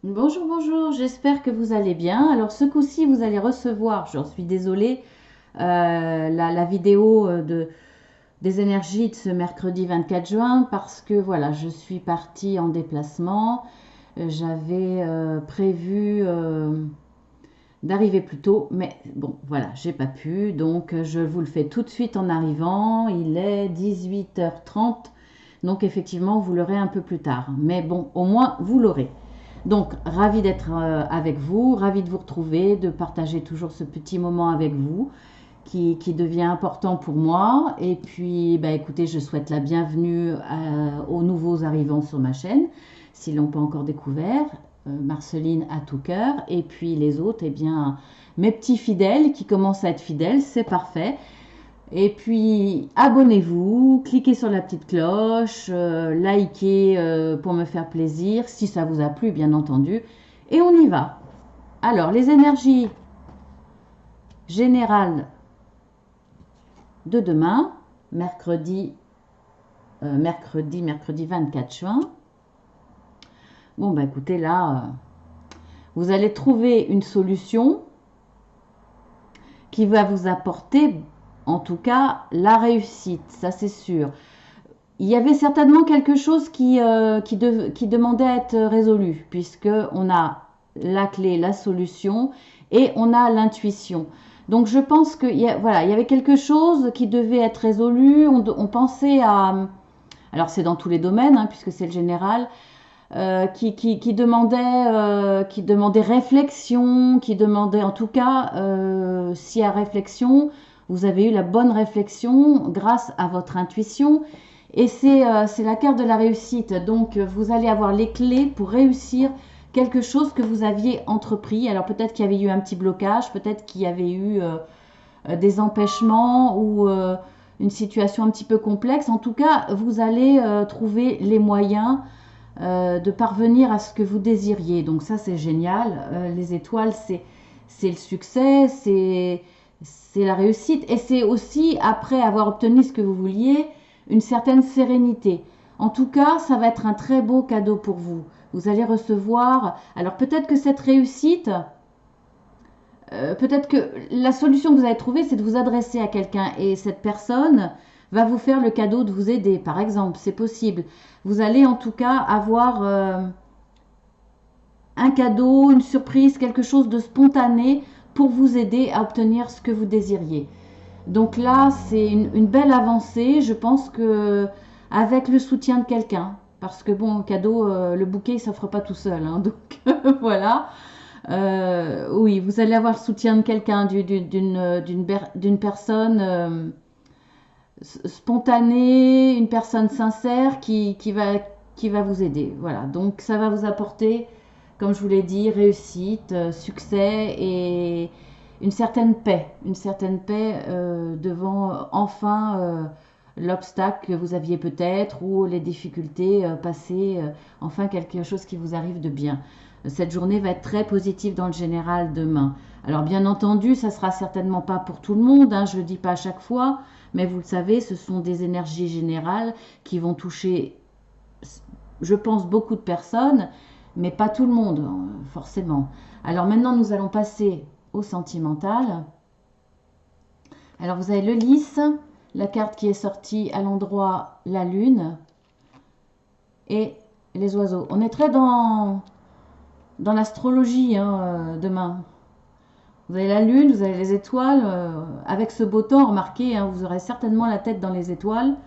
Bonjour, bonjour, j'espère que vous allez bien. Alors ce coup-ci, vous allez recevoir, j'en suis désolée, la vidéo des énergies de ce mercredi 24 juin parce que voilà, je suis partie en déplacement. J'avais prévu d'arriver plus tôt, mais bon, voilà, j'ai pas pu. Donc je vous le fais tout de suite en arrivant. Il est 18h30, donc effectivement, vous l'aurez un peu plus tard. Mais bon, au moins, vous l'aurez. Donc, ravi d'être avec vous, ravi de vous retrouver, de partager toujours ce petit moment avec vous qui devient important pour moi. Et puis, bah, écoutez, je souhaite la bienvenue aux nouveaux arrivants sur ma chaîne, s'ils l'ont pas encore découvert. Marceline à tout cœur. Et puis les autres, eh bien, mes petits fidèles qui commencent à être fidèles, c'est parfait. Et puis, abonnez-vous, cliquez sur la petite cloche, likez pour me faire plaisir, si ça vous a plu, bien entendu. Et on y va. Alors, les énergies générales de demain, mercredi 24 juin. Bon, bah écoutez, là, vous allez trouver une solution qui va vous apporter, en tout cas, la réussite, ça c'est sûr. Il y avait certainement quelque chose qui demandait à être résolu, puisque on a la clé, la solution, et on a l'intuition. Donc je pense que voilà, il y avait quelque chose qui devait être résolu. On pensait à, alors c'est dans tous les domaines, hein, puisque c'est le général, qui demandait réflexion, qui demandait en tout cas, si à réflexion, vous avez eu la bonne réflexion grâce à votre intuition. Et c'est la carte de la réussite. Donc, vous allez avoir les clés pour réussir quelque chose que vous aviez entrepris. Alors, peut-être qu'il y avait eu un petit blocage, peut-être qu'il y avait eu des empêchements ou une situation un petit peu complexe. En tout cas, vous allez trouver les moyens de parvenir à ce que vous désiriez. Donc ça, c'est génial. Les étoiles, c'est le succès, c'est la réussite. Et c'est aussi, après avoir obtenu ce que vous vouliez, une certaine sérénité. En tout cas, ça va être un très beau cadeau pour vous. Vous allez recevoir... Alors peut-être que cette réussite, peut-être que la solution que vous allez trouver, c'est de vous adresser à quelqu'un et cette personne va vous faire le cadeau de vous aider, par exemple, c'est possible. Vous allez en tout cas avoir un cadeau, une surprise, quelque chose de spontané pour vous aider à obtenir ce que vous désiriez. Donc là, c'est une belle avancée. Je pense que avec le soutien de quelqu'un, parce que bon, cadeau, le bouquet, il s'offre pas tout seul, hein, donc voilà. Oui, vous allez avoir le soutien de quelqu'un, d'une personne spontanée, une personne sincère qui va vous aider. Voilà, donc ça va vous apporter, comme je vous l'ai dit, réussite, succès et une certaine paix devant enfin l'obstacle que vous aviez peut-être ou les difficultés passées, enfin quelque chose qui vous arrive de bien. Cette journée va être très positive dans le général demain. Alors bien entendu, ça sera certainement pas pour tout le monde, hein, je le dis pas à chaque fois, mais vous le savez, ce sont des énergies générales qui vont toucher, je pense, beaucoup de personnes, mais pas tout le monde, forcément. Alors maintenant, nous allons passer au sentimental. Alors vous avez le lys, la carte qui est sortie à l'endroit, la lune, et les oiseaux. On est très dans l'astrologie, hein, demain. Vous avez la lune, vous avez les étoiles. Avec ce beau temps, remarquez, hein, vous aurez certainement la tête dans les étoiles.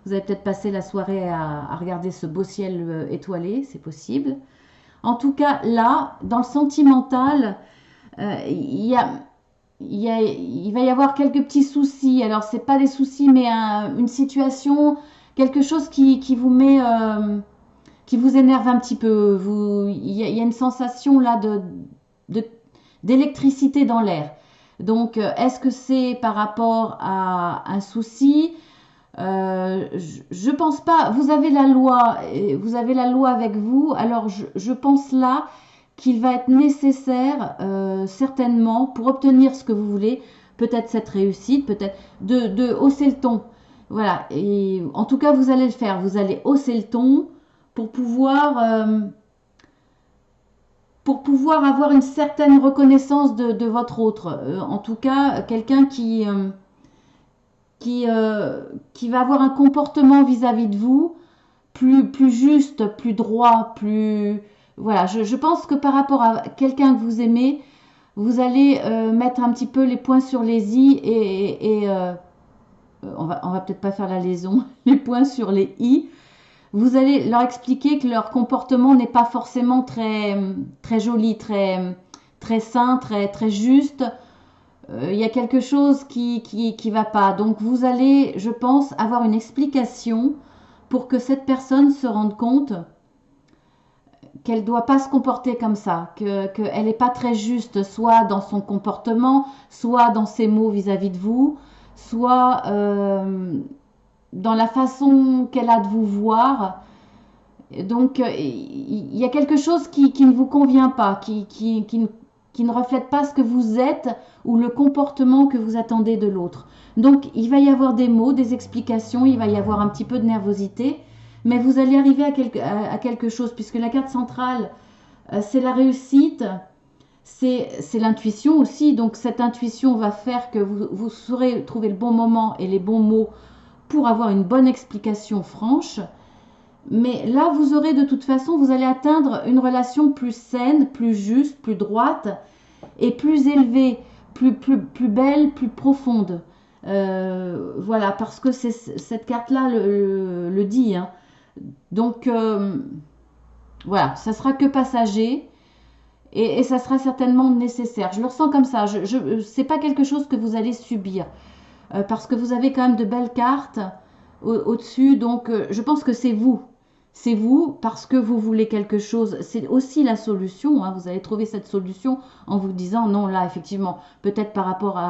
Vous allez peut-être passer la soirée à regarder ce beau ciel étoilé, c'est possible. En tout cas, là, dans le sentimental, il y a, il va y avoir quelques petits soucis. Alors, c'est pas des soucis, mais une situation, quelque chose qui vous met, qui vous énerve un petit peu. Il y a une sensation là de d'électricité dans l'air. Donc, est-ce que c'est par rapport à un souci? Je pense pas. Vous avez la loi avec vous. Alors, je pense là qu'il va être nécessaire, certainement, pour obtenir ce que vous voulez, peut-être cette réussite, peut-être de hausser le ton. Voilà. Et en tout cas, vous allez le faire. Vous allez hausser le ton pour pouvoir pour pouvoir avoir une certaine reconnaissance de votre autre. En tout cas, quelqu'un qui, qui va avoir un comportement vis-à-vis de vous plus juste, plus droit, plus... Voilà, je pense que par rapport à quelqu'un que vous aimez, vous allez mettre un petit peu les points sur les i et on va peut-être pas faire la liaison, les points sur les i. Vous allez leur expliquer que leur comportement n'est pas forcément très joli, très sain, très juste. Il y a quelque chose qui va pas. Donc vous allez, je pense, avoir une explication pour que cette personne se rende compte qu'elle ne doit pas se comporter comme ça, qu'elle n'est pas très juste, soit dans son comportement, soit dans ses mots vis-à-vis de vous, soit dans la façon qu'elle a de vous voir. Donc, il y a quelque chose qui ne vous convient pas, qui ne reflète pas ce que vous êtes ou le comportement que vous attendez de l'autre. Donc, il va y avoir des mots, des explications, il va y avoir un petit peu de nervosité, mais vous allez arriver à quelque chose, puisque la carte centrale, c'est la réussite, c'est l'intuition aussi. Donc, cette intuition va faire que vous saurez trouver le bon moment et les bons mots pour avoir une bonne explication franche. Mais là, vous aurez de toute façon, vous allez atteindre une relation plus saine, plus juste, plus droite et plus élevée, plus belle, plus profonde. Voilà, parce que cette carte-là le dit. Hein. Donc, voilà, ça sera que passager et ça sera certainement nécessaire. Je le ressens comme ça. C'est pas quelque chose que vous allez subir parce que vous avez quand même de belles cartes au-dessus. Donc, je pense que c'est vous. C'est vous parce que vous voulez quelque chose. C'est aussi la solution. Hein. Vous allez trouver cette solution en vous disant non, là, effectivement, peut-être par rapport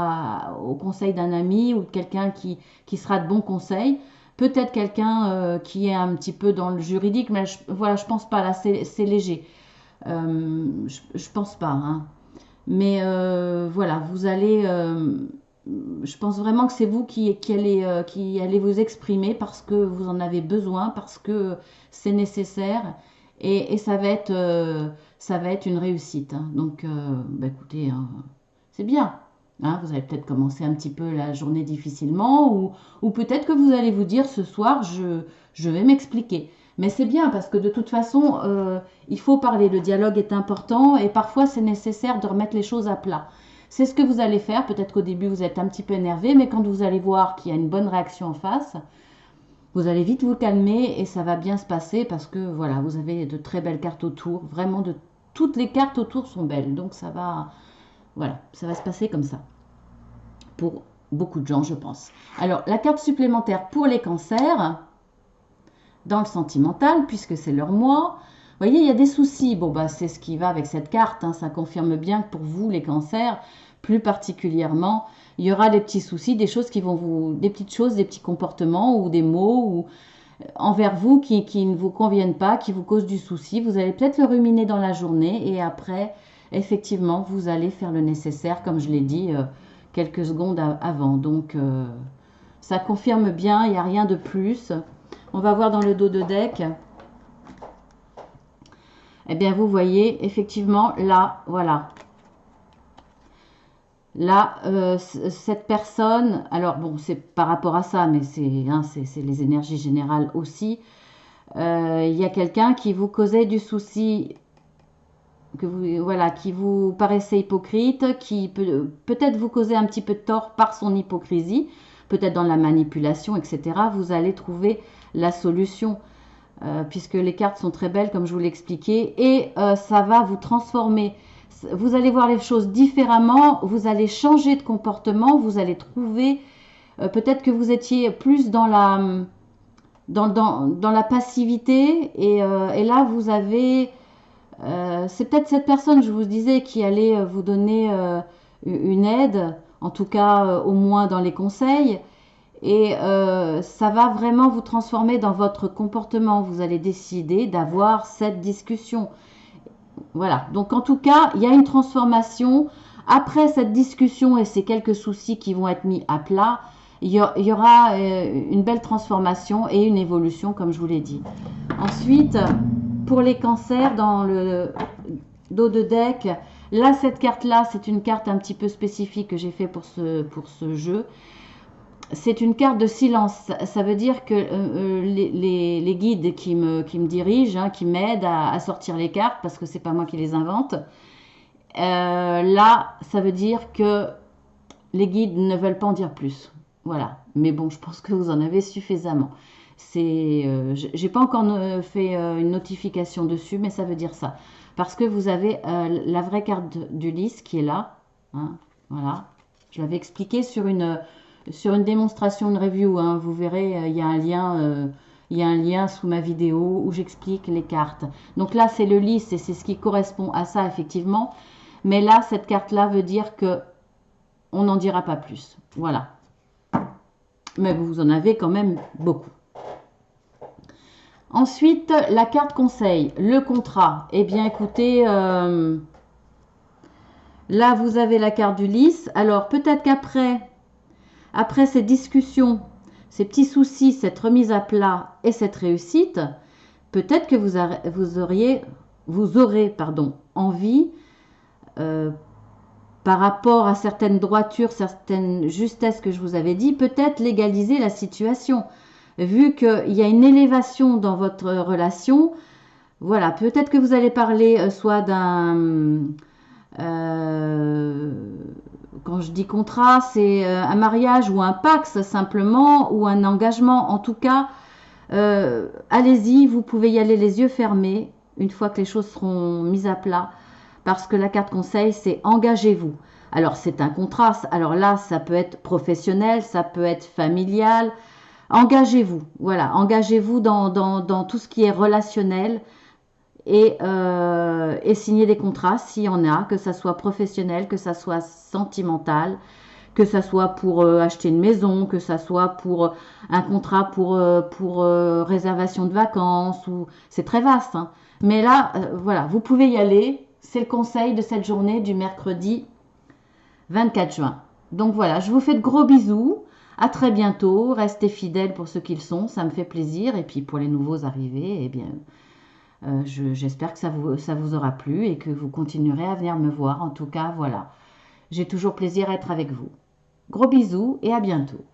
au conseil d'un ami ou de quelqu'un qui sera de bons conseils. Peut-être quelqu'un qui est un petit peu dans le juridique, mais voilà, je pense pas. Là, c'est léger. Je pense pas. Hein. Mais voilà, vous allez... je pense vraiment que c'est vous qui allez vous exprimer parce que vous en avez besoin, parce que c'est nécessaire et ça va être une réussite. Hein. Donc, bah écoutez, hein, c'est bien. Hein, vous allez peut-être commencer un petit peu la journée difficilement ou peut-être que vous allez vous dire ce soir, je vais m'expliquer. Mais c'est bien parce que de toute façon, il faut parler. Le dialogue est important et parfois c'est nécessaire de remettre les choses à plat. C'est ce que vous allez faire. Peut-être qu'au début, vous êtes un petit peu énervé, mais quand vous allez voir qu'il y a une bonne réaction en face, vous allez vite vous calmer et ça va bien se passer parce que voilà, vous avez de très belles cartes autour. Vraiment, toutes les cartes autour sont belles. Donc voilà, ça va se passer comme ça. Pour beaucoup de gens, je pense. Alors, la carte supplémentaire pour les cancers, dans le sentimental, puisque c'est leur mois. Vous voyez, il y a des soucis. Bon, bah, c'est ce qui va avec cette carte. Hein. Ça confirme bien que pour vous, les cancers, plus particulièrement, il y aura des petits soucis, des choses qui vont des petites choses, des petits comportements ou des mots ou envers vous qui ne vous conviennent pas, qui vous causent du souci. Vous allez peut-être le ruminer dans la journée et après, effectivement, vous allez faire le nécessaire, comme je l'ai dit quelques secondes avant. Donc, ça confirme bien, il n'y a rien de plus. On va voir dans le dos de deck. Eh bien, vous voyez, effectivement, là, voilà. Là, cette personne, alors bon, c'est par rapport à ça, mais c'est les énergies générales aussi. Il y a quelqu'un qui vous causait du souci, qui vous paraissait hypocrite, qui peut-être vous causait un petit peu de tort par son hypocrisie, peut-être dans la manipulation, etc. Vous allez trouver la solution. Puisque les cartes sont très belles comme je vous l'ai expliqué et ça va vous transformer. Vous allez voir les choses différemment, vous allez changer de comportement, vous allez trouver peut-être que vous étiez plus dans la passivité et là vous avez c'est peut-être cette personne, je vous disais, qui allait vous donner une aide, en tout cas au moins dans les conseils. Et ça va vraiment vous transformer dans votre comportement. Vous allez décider d'avoir cette discussion. Voilà. Donc en tout cas, il y a une transformation. Après cette discussion et ces quelques soucis qui vont être mis à plat, il y aura une belle transformation et une évolution, comme je vous l'ai dit. Ensuite, pour les cancers, dos de deck. Là, cette carte-là, c'est une carte un petit peu spécifique que j'ai fait pour ce jeu. C'est une carte de silence. Ça veut dire que les guides qui me dirigent, hein, qui m'aident à sortir les cartes, parce que c'est pas moi qui les invente, là, ça veut dire que les guides ne veulent pas en dire plus. Voilà. Mais bon, je pense que vous en avez suffisamment. J'ai pas encore fait une notification dessus, mais ça veut dire ça. Parce que vous avez la vraie carte d'Ulysse qui est là. Hein, voilà. Je l'avais expliqué sur une démonstration de review. Hein, vous verrez, il y a un lien sous ma vidéo où j'explique les cartes. Donc là, c'est le lys et c'est ce qui correspond à ça, effectivement. Mais là, cette carte-là veut dire que on n'en dira pas plus. Voilà. Mais vous en avez quand même beaucoup. Ensuite, la carte conseil, le contrat. Eh bien, écoutez, là, vous avez la carte d'Ulysse. Alors, peut-être après ces discussions, ces petits soucis, cette remise à plat et cette réussite, peut-être que vous aurez envie, par rapport à certaines droitures, certaines justesses que je vous avais dit, peut-être légaliser la situation. Vu qu'il y a une élévation dans votre relation, voilà, peut-être que vous allez parler soit d'un... quand je dis contrat, c'est un mariage ou un pax simplement, ou un engagement. En tout cas, allez-y, vous pouvez y aller les yeux fermés, une fois que les choses seront mises à plat, parce que la carte conseil, c'est engagez-vous. Alors, c'est un contrat. Alors là, ça peut être professionnel, ça peut être familial. Engagez-vous, voilà, engagez-vous dans tout ce qui est relationnel et signez des contrats s'il y en a, que ça soit professionnel, que ça soit sentimental, que ça soit pour acheter une maison, que ça soit pour un contrat pour réservation de vacances, ou c'est très vaste. Hein. Mais là, voilà, vous pouvez y aller. C'est le conseil de cette journée du mercredi 24 juin. Donc voilà, je vous fais de gros bisous. À très bientôt. Restez fidèles pour ceux qu'ils sont. Ça me fait plaisir. Et puis pour les nouveaux arrivés, eh bien, j'espère que ça vous aura plu et que vous continuerez à venir me voir. En tout cas, voilà. J'ai toujours plaisir à être avec vous. Gros bisous et à bientôt.